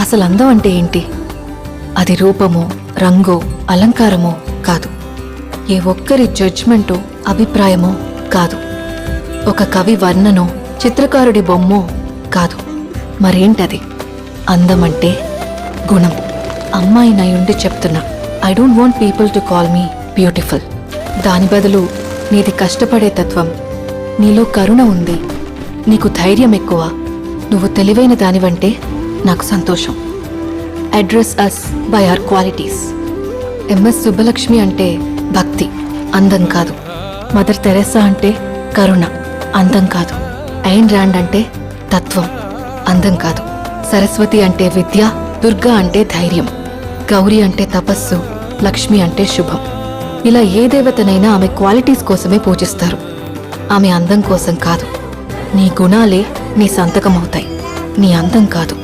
అసలు అందం అంటే ఏంటి? అది రూపమో, రంగో, అలంకారమో కాదు. ఏ ఒక్కరి జడ్జ్మెంటో, అభిప్రాయమో కాదు. ఒక కవి వర్ణనో, చిత్రకారుడి బొమ్మో కాదు. మరేంటది? అందమంటే గుణం. అమ్మాయినయుండి చెప్తున్నా, I don't want people to call me beautiful. దాని బదులు నీది కష్టపడే తత్వం, నీలో కరుణ ఉంది, నీకు ధైర్యం ఎక్కువ, నువ్వు తెలివైన దానివంటే నాకు సంతోషం. Address us by our qualities. MS Subbalakshmi అంటే భక్తి, అందం కాదు. మదర్ తెరెసా అంటే కరుణ, అందం కాదు. ఐన్ ర్యాండ్ అంటే తత్వం, అందం కాదు. సరస్వతి అంటే విద్య, దుర్గా అంటే ధైర్యం, గౌరీ అంటే తపస్సు, లక్ష్మి అంటే శుభం. ఇలా ఏ దేవతనైనా ఆమె క్వాలిటీస్ కోసమే పూజిస్తారు, ఆమె అందం కోసం కాదు. నీ గుణాలే నీ సంతకమవుతాయి, నీ అందం కాదు.